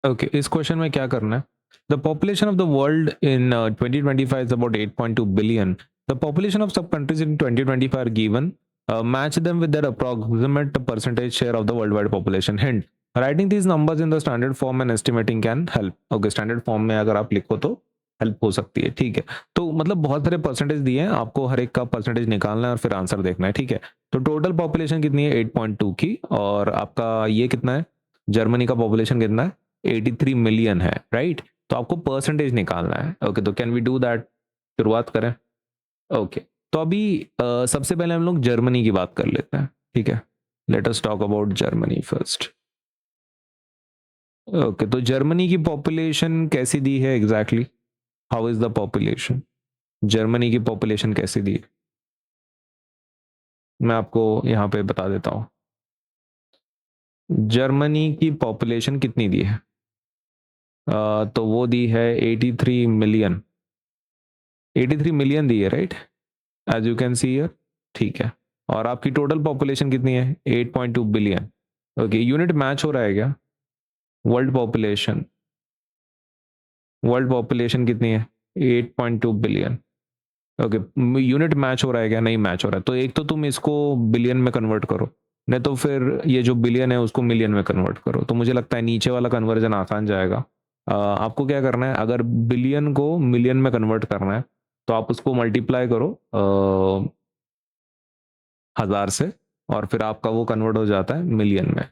Okay, इस question में क्या करना है? The population of the world in 2025 is about 8.2 billion. The population of sub countries in 2025 are given. Match them with their approximate percentage share of the worldwide population. Hint: writing these numbers in the standard form and estimating can help. Okay, standard form में अगर आप लिखो तो help हो सकती है, ठीक है। तो मतलब बहुत सारे परसेंटेज दिए हैं, आपको हर एक का परसेंटेज निकालना है और फिर आंसर देखना है, ठीक है। तो टोटल पॉपुलेशन कितनी है? 8.2 की, और आपका ये कितना है? जर्मनी का पॉपुलेशन कितना है? 83 मिलियन है, राइट। तो आपको परसेंटेज निकालना है। ओके, तो कैन वी डू दैट? शुरुआत करें। ओके, तो अभी सबसे पहले हम लोग जर्मनी की बात कर लेते हैं, ठीक है। Let us talk about Germany first. Okay, तो जर्मनी की पॉपुलेशन कैसी दी है exactly? How is the population? Germany की पॉपुलेशन कैसी दी है मैं आपको यहाँ पे बता देता हूँ। जर्मनी की पॉपुलेशन कितनी दी है? तो वो दी है 83 मिलियन। 83 मिलियन दी है, right, as you can see here, ठीक है। और आपकी टोटल पॉपुलेशन कितनी है? 8.2 बिलियन। ओके, यूनिट मैच हो रहा है क्या? वर्ल्ड पॉपुलेशन, वर्ल्ड पॉपुलेशन कितनी है? 8.2 बिलियन। ओके, यूनिट मैच हो रहा है क्या? नहीं मैच हो रहा है। तो एक तो तुम इसको बिलियन में कन्वर्ट करो, नहीं तो फिर ये जो बिलियन है उसको मिलियन में कन्वर्ट करो। तो मुझे लगता है नीचे वाला कन्वर्जन आसान जाएगा। आपको क्या करना है, अगर बिलियन को मिलियन में कन्वर्ट करना है तो आप उसको मल्टीप्लाई करो 1000 से, और फिर आपका वो कन्वर्ट हो जाता है मिलियन में।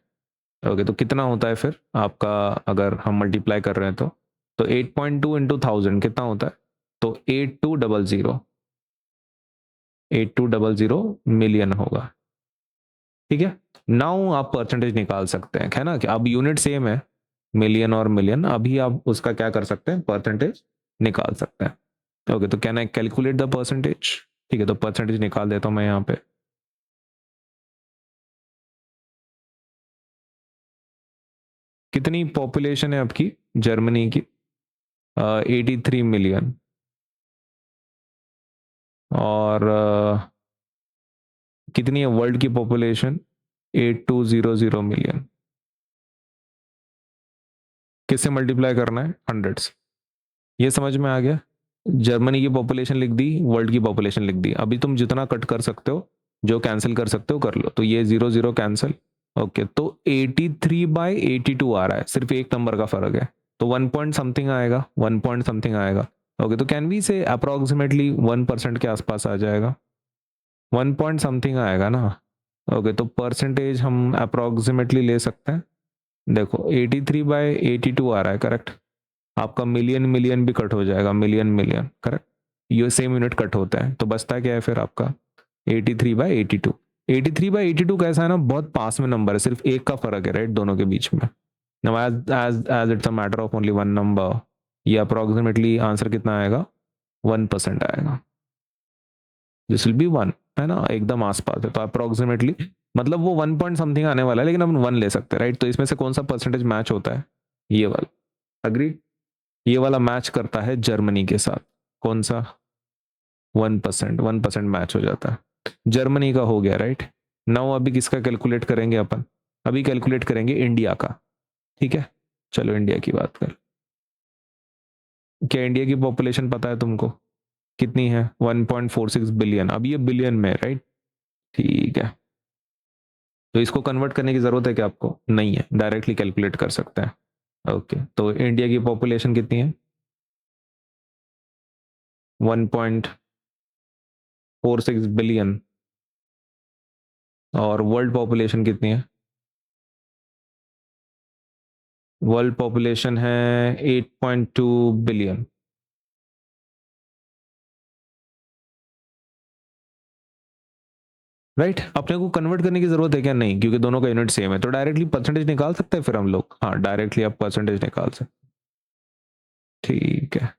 ओके, तो कितना होता है फिर आपका? अगर हम मल्टीप्लाई कर रहे हैं तो 8.2 इंटू 1000 कितना होता है? तो 8200, 8200 मिलियन होगा, ठीक है। नाउ आप परसेंटेज निकाल सकते हैं, है ना, कि अब यूनिट सेम है, मिलियन और मिलियन। अभी आप उसका क्या कर सकते हैं? परसेंटेज निकाल सकते हैं। ओके, तो can I calculate the percentage? ठीक है, तो परसेंटेज निकाल देता हूं मैं यहाँ पे। कितनी पॉपुलेशन है आपकी जर्मनी की? 83 मिलियन। और कितनी है वर्ल्ड की पॉपुलेशन? 8200 मिलियन। किससे मल्टीप्लाई करना है? 100 से। ये समझ में आ गया? जर्मनी की पॉपुलेशन लिख दी, वर्ल्ड की पॉपुलेशन लिख दी। अभी तुम जितना कट कर सकते हो, जो कैंसिल कर सकते हो कर लो। तो ये 0 0 कैंसिल। ओके, तो 83/82 आ रहा है, सिर्फ एक नंबर का फर्क है। तो 1 पॉइंट समथिंग आएगा, 1 पॉइंट समथिंग आएगा। ओके, तो कैन वी से अप्रोक्सीमेटली 1% के आसपास आ जाएगा, 1 पॉइंट समथिंग आएगा ना। ओके, तो परसेंटेज हम अप्रोक्सीमेटली ले सकते हैं। देखो 83/82 आ रहा है, करेक्ट। आपका मिलियन मिलियन भी कट हो जाएगा, मिलियन मिलियन, करेक्ट। ये सेम यूनिट कट होता है, तो बचता क्या है फिर आपका? 83/82। 83/82 कैसा है ना, बहुत पास में नंबर है, सिर्फ एक का फर्क है, राइट, दोनों के बीच में। Now as it's a matter of only one number, ये अप्रोक्सीमेटली आंसर कितना आएगा? 1% आएगा। दिस विल बी 1, है ना, एकदम आसपास है। तो अप्रोक्सीमेटली मतलब वो 1 पॉइंट समथिंग आने वाला है, लेकिन हम 1 ले सकते हैं, राइट। तो इसमें से कौन सा परसेंटेज मैच होता है? ये वाला। अग्री? ये वाला मैच करता है जर्मनी के साथ। कौन सा? 1%, 1% मैच हो जाता है। जर्मनी का हो गया, राइट। नाउ अभी किसका कैलकुलेट करेंगे अपन? अभी कैलकुलेट करेंगे इंडिया का, ठीक है। चलो इंडिया की बात कर। क्या इंडिया की पॉपुलेशन पता है तुमको? कितनी है? 1.46 बिलियन। अब ये बिलियन में, राइट, ठीक है। तो इसको कन्वर्ट करने की जरूरत है क्या आपको? नहीं है, डायरेक्टली कैलकुलेट कर सकते हैं। ओके, तो इंडिया की पॉपुलेशन कितनी है? 1.46 बिलियन। और वर्ल्ड पॉपुलेशन कितनी है? वर्ल्ड पॉपुलेशन है 8.2 बिलियन। राइट, अपने को कन्वर्ट करने की जरूरत है क्या? नहीं, क्योंकि दोनों का यूनिट सेम है, तो डायरेक्टली परसेंटेज निकाल सकते हैं फिर हम लोग। हाँ, डायरेक्टली आप परसेंटेज निकाल सकते, ठीक है।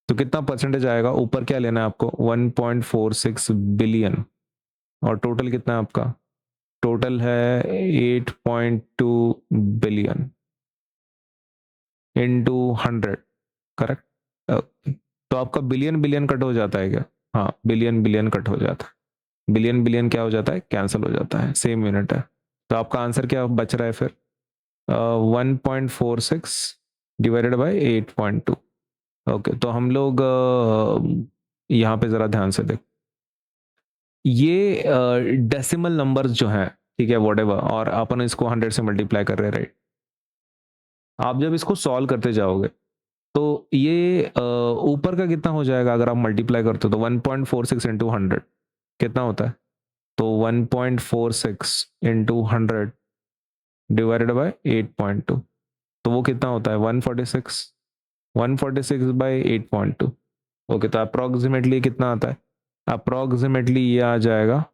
तो कितना परसेंटेज आएगा? ऊपर क्या लेना है आपको? 1.46 बिलियन। और टोटल कितना है आपका? टोटल है 8.2 बिलियन इंटू 100, करेक्ट। तो आपका बिलियन बिलियन कट हो जाता है क्या? हाँ, बिलियन बिलियन कट हो जाता है। बिलियन बिलियन क्या हो जाता है? कैंसिल हो जाता है, सेम यूनिट है। तो आपका आंसर क्या बच रहा है फिर? 1.46 डिवाइडेड बाय 8.2। ओके, तो हम लोग यहाँ पे ज़रा ध्यान से देख, ये डेसिमल नंबर्स जो हैं, ठीक है, व्हाटएवर, और अपन इसको 100 से मल्टीप्लाई कर रहे हैं, राइट। आप जब इसको सॉल्व करते जाओगे तो ये ऊपर का कितना हो जाएगा अगर आप मल्टीप्लाई करते हो, तो 1.46 इंटू 100 कितना होता है, तो 1.46 इंटू 100 डिवाइडेड बाय 8.2, तो वो कितना होता है 146, 146 बाय 8.2। ओके, तो अप्रोक्सीमेटली कितना आता है, अप्रोक्सीमेटली ये आ जाएगा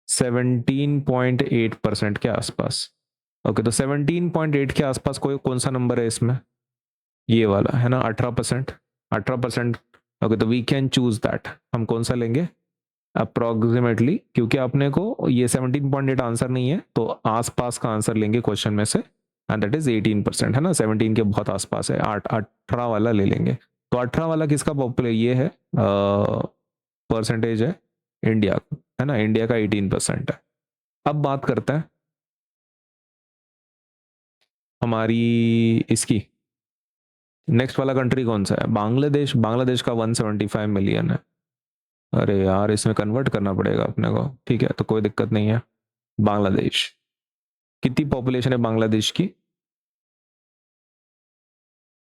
17.8% के आसपास। ओके, तो 17.8 के आसपास कोई कौन सा नंबर है इसमें, ये वाला है ना, 18%, 18%। ओके, तो वी कैन चूज दैट, हम कौन सा लेंगे, अप्रोक्सीमेटली, क्योंकि अपने को ये 17.8 आंसर नहीं है, तो आसपास का आंसर लेंगे क्वेश्चन में से, एंड दैट इज 18%, है ना, 17 के बहुत आसपास है, 18 वाला ले लेंगे। तो 18 वाला किसका पॉपुलर ये है, परसेंटेज है इंडिया, है ना, इंडिया का 18% है। अब बात करते हैं हमारी इसकी, नेक्स्ट वाला कंट्री कौन सा है, बांग्लादेश। बांग्लादेश का 175 मिलियन है। अरे यार, इसमें कन्वर्ट करना पड़ेगा अपने को, ठीक है, तो कोई दिक्कत नहीं है। बांग्लादेश, कितनी पॉपुलेशन है बांग्लादेश की,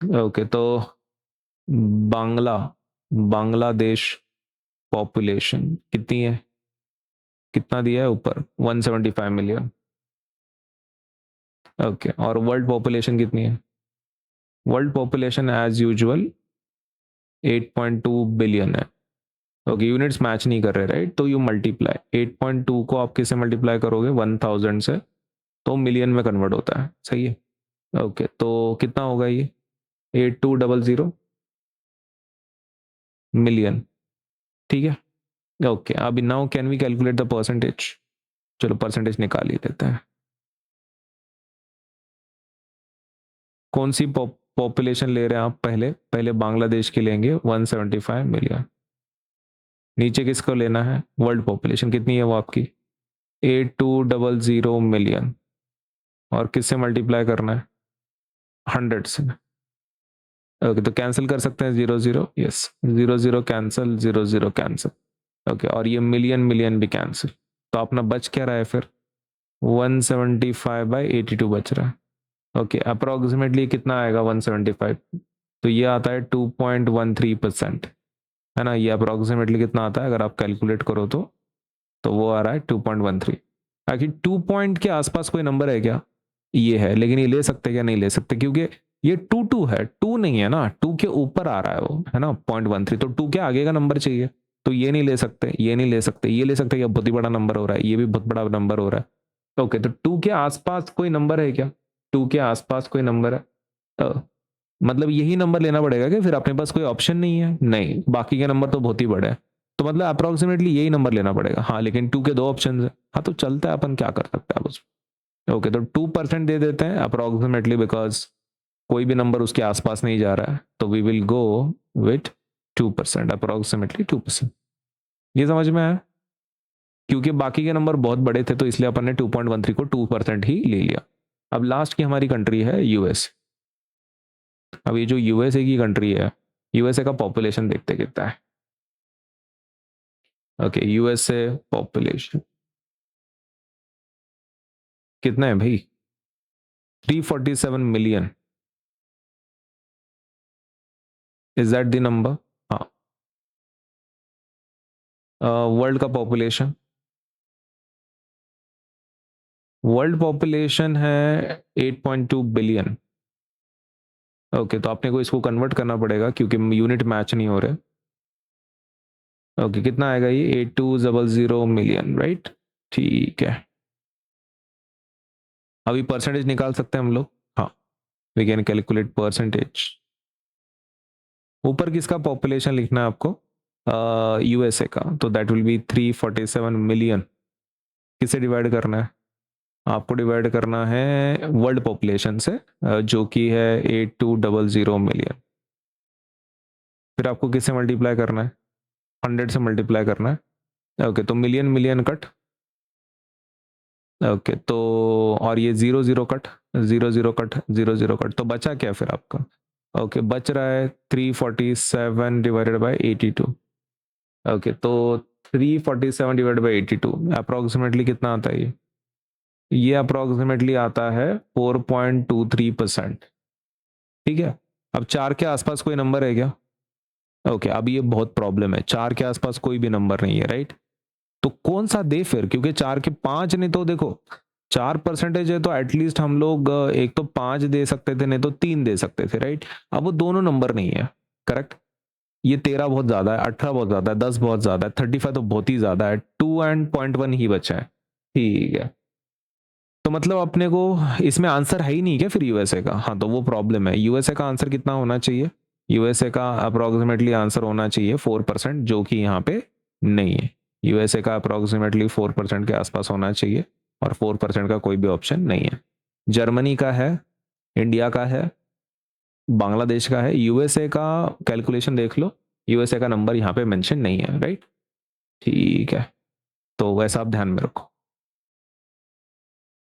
ओके, तो बांग्लादेश पॉपुलेशन कितनी है, कितना दिया है ऊपर, 175 मिलियन। ओके, और वर्ल्ड पॉपुलेशन कितनी है, world population as usual 8.2 billion है। ओके, यूनिट्स मैच नहीं कर रहे, राइट, तो यू मल्टीप्लाई 8.2 को आप किससे मल्टीप्लाई करोगे, 1000 से, तो मिलियन में कन्वर्ट होता है, सही है। ओके, तो कितना होगा ये, 8200 मिलियन, ठीक है। ओके, अब now can we calculate the percentage, चलो परसेंटेज निकाल ही लेते हैं। कौन सी पॉपुलेशन ले रहे हैं आप, पहले पहले बांग्लादेश की लेंगे 175 मिलियन, नीचे किसको लेना है, वर्ल्ड पॉपुलेशन कितनी है वो आपकी 8200 मिलियन, और किससे मल्टीप्लाई करना है, 100 से। ओके, तो कैंसिल कर सकते हैं 00, यस, 00 कैंसिल, 00 कैंसिल। ओके, और ये मिलियन मिलियन भी कैंसिल, तो अपना बच क्या रहा है फिर, 175/82 बच रहा है। ओके, अप्रोक्सीमेटली कितना आएगा 175, तो ये आता है 2.13%, है ना, ये अप्रोक्सीमेटली कितना आता है अगर आप कैलकुलेट करो तो वो आ रहा है 2.13। आखिर 2 पॉइंट के आसपास कोई नंबर है क्या, ये है, लेकिन ये ले सकते क्या, नहीं ले सकते, क्योंकि ये 2 है, 2 नहीं है ना, 2 के ऊपर आ रहा है वो, है ना, 0.13, तो 2 के आगे का नंबर चाहिए, तो ये नहीं ले सकते, ये नहीं ले सकते, ये ले सकते, क्या बहुत ही बड़ा नंबर हो रहा है, ये भी बहुत बड़ा नंबर हो रहा है। ओके, तो 2 के आसपास कोई नंबर है क्या, 2 के आसपास कोई नंबर है, मतलब यही नंबर लेना पड़ेगा कि फिर अपने पास कोई ऑप्शन नहीं है, नहीं, बाकी के नंबर तो बहुत ही बड़े हैं, तो मतलब अप्रोक्सीमेटली यही नंबर लेना पड़ेगा, हाँ, लेकिन 2 के 2 ऑप्शन है, हाँ, तो चलता है, अपन क्या कर सकते हैं अब उसमें। ओके, तो 2% दे देते हैं अप्रोक्सीमेटली, बिकॉज कोई भी नंबर उसके आसपास नहीं जा रहा है, तो we will go with 2%, approximately 2%। ये समझ में आया, क्योंकि बाकी के नंबर बहुत बड़े थे, तो इसलिए अपन ने 2.13 को 2% ही ले लिया। अब लास्ट की हमारी कंट्री है यूएस। अब ये जो यूएसए की कंट्री है, यूएसए का पॉपुलेशन देखते कितना है। ओके, यूएसए पॉपुलेशन कितना है भाई, 347 million, is that the number, हाँ। वर्ल्ड का पॉपुलेशन, वर्ल्ड पॉपुलेशन है 8.2 बिलियन। ओके, तो आपने को इसको कन्वर्ट करना पड़ेगा क्योंकि यूनिट मैच नहीं हो रहे। ओके, कितना आएगा ये 8200 मिलियन, राइट, ठीक है। अभी परसेंटेज निकाल सकते हैं हम लोग, हाँ, वी कैन कैलकुलेट परसेंटेज। ऊपर किसका पॉपुलेशन लिखना है आपको, यूएसए का, तो दैट विल बी 347 मिलियन। किसे डिवाइड करना है, आपको डिवाइड करना है वर्ल्ड पॉपुलेशन से, जो कि है 8200 मिलियन। फिर आपको किससे मल्टीप्लाई करना है, 100 से मल्टीप्लाई करना है। ओके, तो मिलियन मिलियन कट, ओके, तो और ये 00 कट, 0 0 कट 0 0 कट, तो बचा क्या फिर आपका? ओके बच रहा है 347 डिवाइडेड बाय 82। ओके तो 347 डिवाइडेड बाय 82 अप्रोक्सीमेटली कितना आता है ये अप्रोक्सीमेटली आता है 4.23%। ठीक है, अब 4 के आसपास कोई नंबर है क्या? ओके अब ये बहुत प्रॉब्लम है, 4 के आसपास कोई भी नंबर नहीं है, राइट? तो कौन सा दे फिर, क्योंकि 4 के 5 नहीं, तो देखो 4% है तो एटलीस्ट हम लोग एक तो 5 दे सकते थे, नहीं तो 3 दे सकते थे, राइट? अब वो दोनों नंबर नहीं है, करेक्ट? ये 13 बहुत ज्यादा है, 18 बहुत ज्यादा है, 10 बहुत ज्यादा है, 35 तो बहुत ही ज्यादा है, 2 एंड 0.1 ही बचा है। ठीक है, तो मतलब अपने को इसमें आंसर है ही नहीं क्या फिर यूएसए का? हाँ तो वो प्रॉब्लम है, यूएसए का आंसर कितना होना चाहिए? यूएसए का अप्रोक्सीमेटली आंसर होना चाहिए 4%, जो कि यहाँ पे नहीं है। यूएसए का अप्रोक्सीमेटली 4% के आसपास होना चाहिए, और 4% का कोई भी ऑप्शन नहीं है। जर्मनी का है, इंडिया का है, बांग्लादेश का है, यूएसए का कैलकुलेशन देख लो, यूएसए का नंबर यहाँ पे मेंशन नहीं है, राइट? ठीक है, तो वैसा आप ध्यान में रखो।